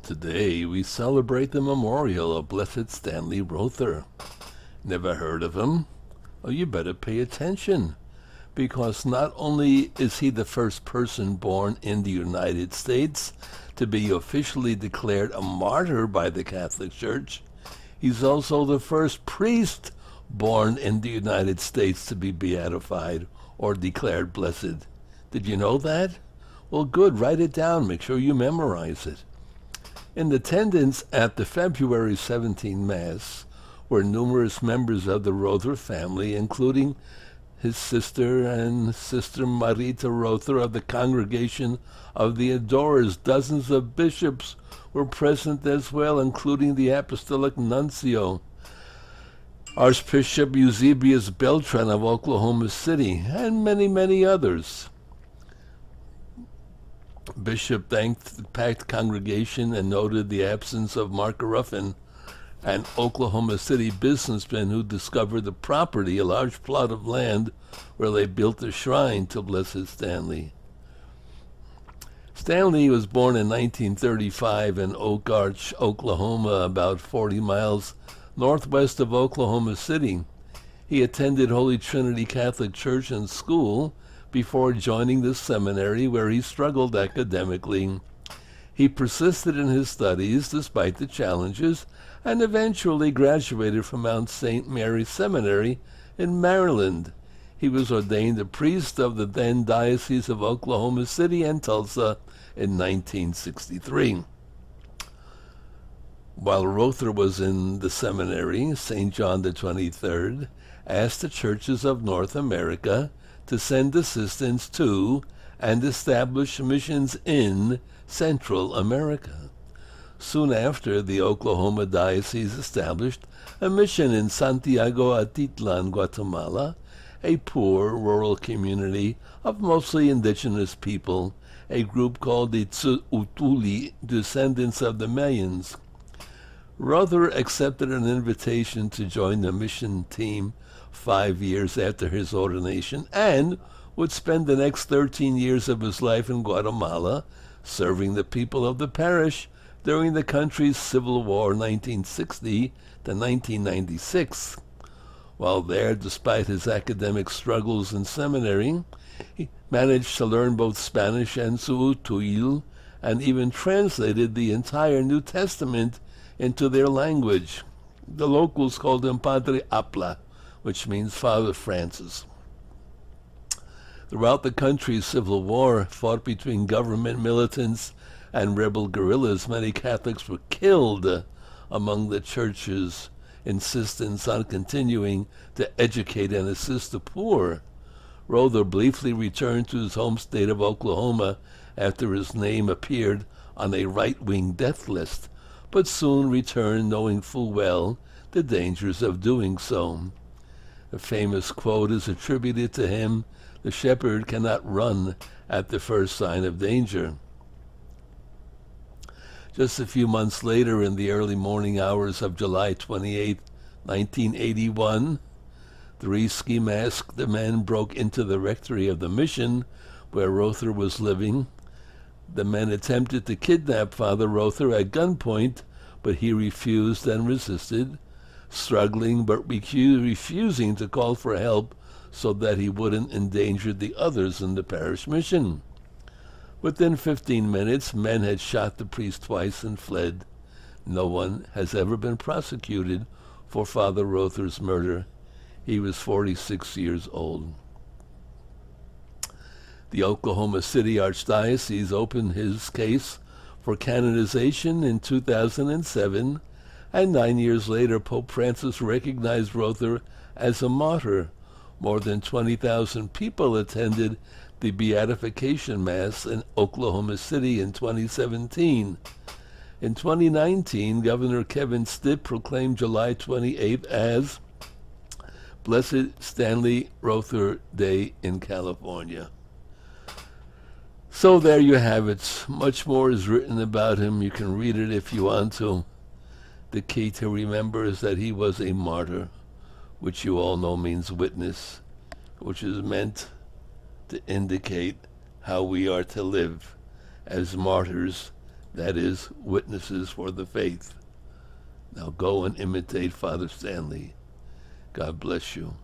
Today we celebrate the memorial of Blessed Stanley Rother. Never heard of him? Oh, you better pay attention, because not only is he the first person born in the United States to be officially declared a martyr by the Catholic Church, he's also the first priest born in the United States to be beatified or declared blessed. Did you know that? Well, good. Write it down. Make sure you memorize it. In attendance at the February 17 Mass were numerous members of the Rother family, including his sister and Sister Marita Rother of the Congregation of the Adorers. Dozens of bishops were present as well, including the Apostolic Nuncio, Archbishop Eusebius Beltran of Oklahoma City, and many, many others. Bishop thanked the packed congregation and noted the absence of Mark Ruffin, an Oklahoma City businessman who discovered the property, a large plot of land, where they built a shrine to Blessed Stanley. Stanley was born in 1935 in Oak Arch, Oklahoma, about 40 miles northwest of Oklahoma City. He attended Holy Trinity Catholic Church and school before joining the seminary, where he struggled academically. He persisted in his studies despite the challenges and eventually graduated from Mount St. Mary's Seminary in Maryland. He was ordained a priest of the then Diocese of Oklahoma City and Tulsa in 1963. While Rother was in the seminary, St. John the 23rd asked the churches of North America to send assistance to and establish missions in Central America. Soon after, the Oklahoma Diocese established a mission in Santiago Atitlan, Guatemala, a poor rural community of mostly indigenous people, a group called the Utuli, descendants of the Mayans. Rother accepted an invitation to join the mission team 5 years after his ordination and would spend the next 13 years of his life in Guatemala serving the people of the parish during the country's Civil War 1960 to 1996. While there, despite his academic struggles in seminary, he managed to learn both Spanish and Suutuil and even translated the entire New Testament into their language. The locals called him Padre Apla, which means Father Francis. Throughout the country's civil war, fought between government militants and rebel guerrillas, many Catholics were killed. Among the church's insistence on continuing to educate and assist the poor, Rother briefly returned to his home state of Oklahoma after his name appeared on a right-wing death list, but soon returned knowing full well the dangers of doing so. A famous quote is attributed to him: "The shepherd cannot run at the first sign of danger." Just a few months later, in the early morning hours of July 28, 1981, 3 ski-masked men broke into the rectory of the mission where Rother was living. The men attempted to kidnap Father Rother at gunpoint, but he refused and resisted, struggling but refusing to call for help so that he wouldn't endanger the others in the parish mission. Within 15 minutes, men had shot the priest twice and fled. No one has ever been prosecuted for Father Rother's murder. He was 46 years old. The Oklahoma City Archdiocese opened his case for canonization in 2007, and 9 years later, Pope Francis recognized Rother as a martyr. More than 20,000 people attended the Beatification Mass in Oklahoma City in 2017. In 2019, Governor Kevin Stitt proclaimed July 28th as Blessed Stanley Rother Day in California. So there you have it. Much more is written about him. You can read it if you want to. The key to remember is that he was a martyr, which you all know means witness, which is meant to indicate how we are to live as martyrs that is, witnesses for the faith. Now go and imitate Father Stanley. God bless you.